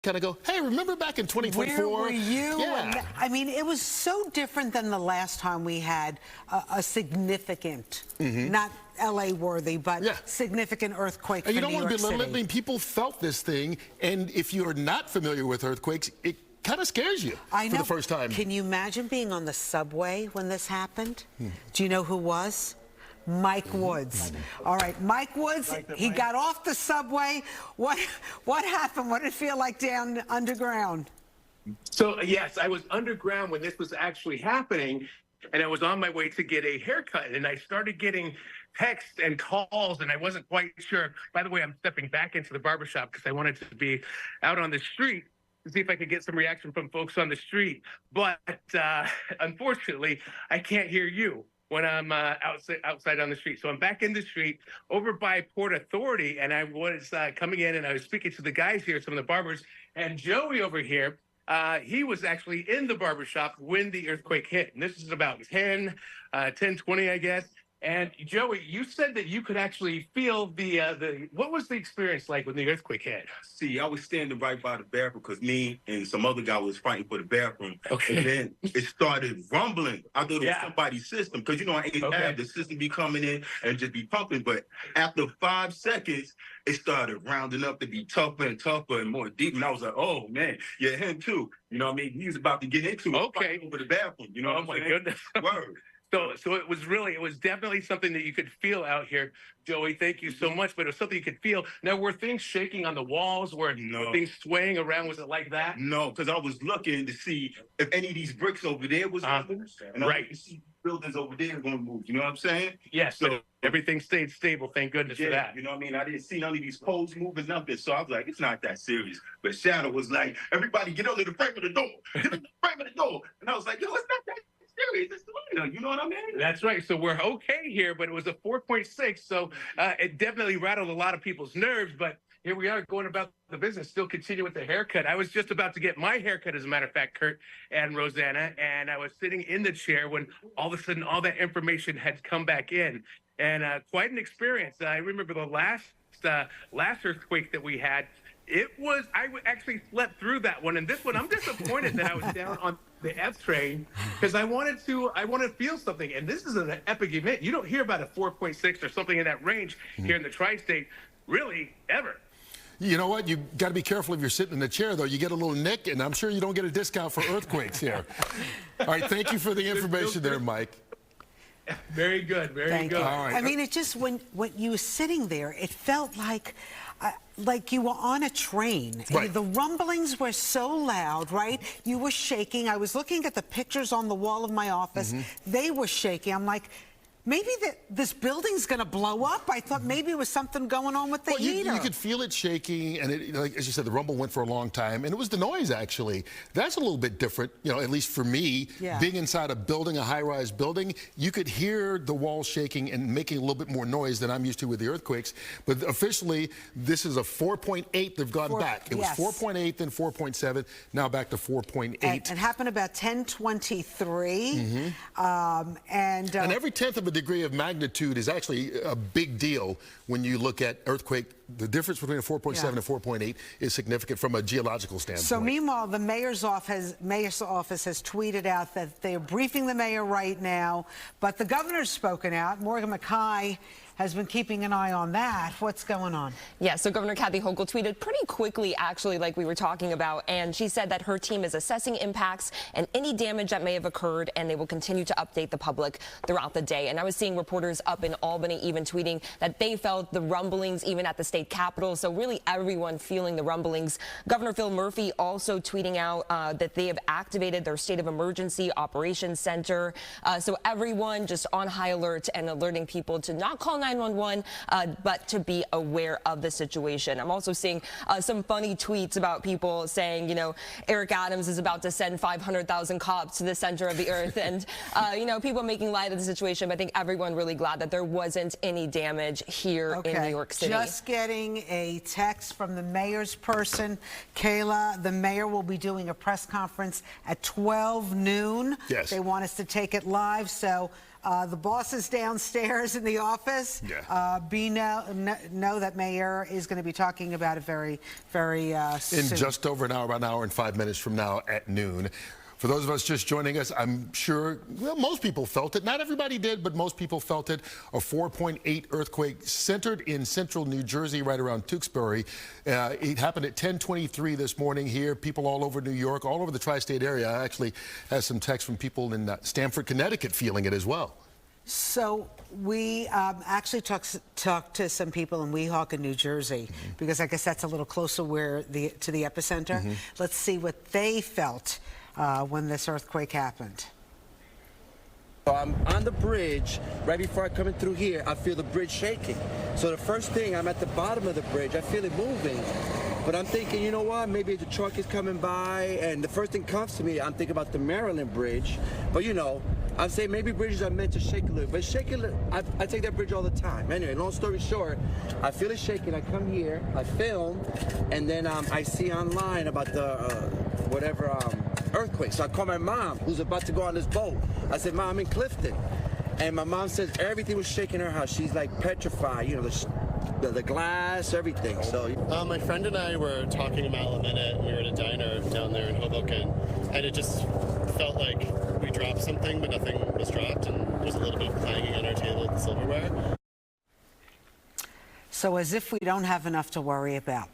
kind of go, hey, remember back in 2024? Where were you? Yeah. I mean, it was so different than the last time we had a significant, not LA worthy, but significant earthquake. And you don't New want to York belittle it. I City. mean, people felt this thing, and if you're not familiar with earthquakes, it kind of scares you for the first time. Can you imagine being on the subway when this happened? Do you know who was? Mike Woods. All right, Mike Woods, he got off the subway. What happened? What did it feel like down underground? So, yes, I was underground when this was actually happening, and I was on my way to get a haircut, and I started getting texts and calls, and I wasn't quite sure. By the way, I'm stepping back into the barbershop because I wanted to be out on the street to see if I could get some reaction from folks on the street. But unfortunately, I can't hear you when I'm outside on the street. So I'm back in the street over by Port Authority, and I was coming in and I was speaking to the guys here, some of the barbers, and Joey over here, he was actually in the barbershop when the earthquake hit. And this is about 10:20, I guess. And Joey, you said that you could actually feel what was the experience like when the earthquake hit? See, I was standing right by the bathroom because me and some other guy was fighting for the bathroom. Okay. And then it started rumbling. I thought it was somebody's system because, you know, I ain't have the system be coming in and just be pumping. But after 5 seconds, it started rounding up to be tougher and tougher and more deep. And I was like, oh, man, yeah, him too. You know what I mean? He was about to get into it. Okay. Over the bathroom. You know what I'm saying? Oh, my goodness. Word. So it was definitely something that you could feel out here, Joey. Thank you so much. But it was something you could feel. Now, were things shaking on the walls? Were things swaying around? Was it like that? No, because I was looking to see if any of these bricks over there was moving, and I could see buildings over there going to move. You know what I'm saying? Yes. So everything stayed stable. Thank goodness for that. You know what I mean? I didn't see none of these poles moving, nothing. So I was like, it's not that serious. But Shadow was like, everybody get under the frame of the door. Get under the frame of the door. And I was like, yo, it's not that serious. It's minor. You know what I mean? That's right. So we're okay here, but it was a 4.6. So it definitely rattled a lot of people's nerves. But here we are going about the business, still continue with the haircut. I was just about to get my haircut, as a matter of fact, Kurt and Rosanna, and I was sitting in the chair when all of a sudden all that information had come back in. And quite an experience. I remember the last earthquake that we had. I actually slept through that one. And this one, I'm disappointed that I was down on the F train because I wanted to feel something. And this is an epic event. You don't hear about a 4.6 or something in that range here in the tri-state, really, ever. You know what? You got to be careful if you're sitting in the chair, though. You get a little nick, and I'm sure you don't get a discount for earthquakes here. All right, thank you for the information there, Mike. Very good, very good. All right. I mean, it just, when you were sitting there, it felt like you were on a train. Right. The rumblings were so loud, right? You were shaking. I was looking at the pictures on the wall of my office. They were shaking. I'm like, maybe this building's going to blow up. I thought maybe it was something going on with the heater. You could feel it shaking, and like, as you said, the rumble went for a long time, and it was the noise, actually. That's a little bit different, you know, at least for me. Being inside a building, a high-rise building, you could hear the walls shaking and making a little bit more noise than I'm used to with the earthquakes. But officially, this is a 4.8. They've gone back. It was 4.8, then 4.7, now back to 4.8. And it happened about 10:23. And every tenth of a degree of magnitude is actually a big deal when you look at earthquake. The difference between a 4.7 and 4.8 is significant from a geological standpoint. So meanwhile, the mayor's office has tweeted out that they are briefing the mayor right now, but the governor's spoken out. Morgan McKay has been keeping an eye on that. What's going on? Yeah, so Governor Kathy Hochul tweeted pretty quickly, actually, like we were talking about, and she said that her team is assessing impacts and any damage that may have occurred, and they will continue to update the public throughout the day. And I was seeing reporters up in Albany even tweeting that they felt the rumblings even at the state capitol, so really everyone feeling the rumblings. Governor Phil Murphy also tweeting out that they have activated their state of emergency operations center, so everyone just on high alert and alerting people to not call 911, but to be aware of the situation. I'm also seeing some funny tweets about people saying, you know, Eric Adams is about to send 500,000 cops to the center of the earth, and you know, people making light of the situation. But I think everyone really glad that there wasn't any damage here in New York City. Just getting a text from the mayor's person, Kayla. The mayor will be doing a press conference at 12 noon. Yes. They want us to take it live, so The boss is downstairs in the office. Yeah. Know that Mayor is going to be talking about it very soon. In just over an hour, about an hour and 5 minutes from now at noon. For those of us just joining us, I'm sure, well, most people felt it. Not everybody did, but most people felt it. A 4.8 earthquake centered in central New Jersey, right around Tewksbury. It happened at 10:23 this morning here. People all over New York, all over the tri-state area. I actually have some texts from people in Stamford, Connecticut feeling it as well. So we actually talked to some people in Weehawken, New Jersey, because I guess that's a little closer to the epicenter. Let's see what they felt when this earthquake happened. I'm on the bridge. Right before I come in through here, I feel the bridge shaking. So the first thing, I'm at the bottom of the bridge. I feel it moving. But I'm thinking, you know what, maybe the truck is coming by, and the first thing comes to me, I'm thinking about the Maryland Bridge. But you know, I'm saying maybe bridges are meant to shake a little, but shaking, I take that bridge all the time. Anyway, long story short, I feel it shaking. I come here, I film, and then I see online about the earthquake. So I call my mom, who's about to go on this boat. I said, Mom, I'm in Clifton. And my mom says everything was shaking in her house. She's like petrified, you know, the glass, everything. So my friend and I were talking a mile a minute. We were at a diner down there in Hoboken, and it just felt like we dropped something, but nothing was dropped, and there's a little bit of clanging on our table with the silverware. So as if we don't have enough to worry about.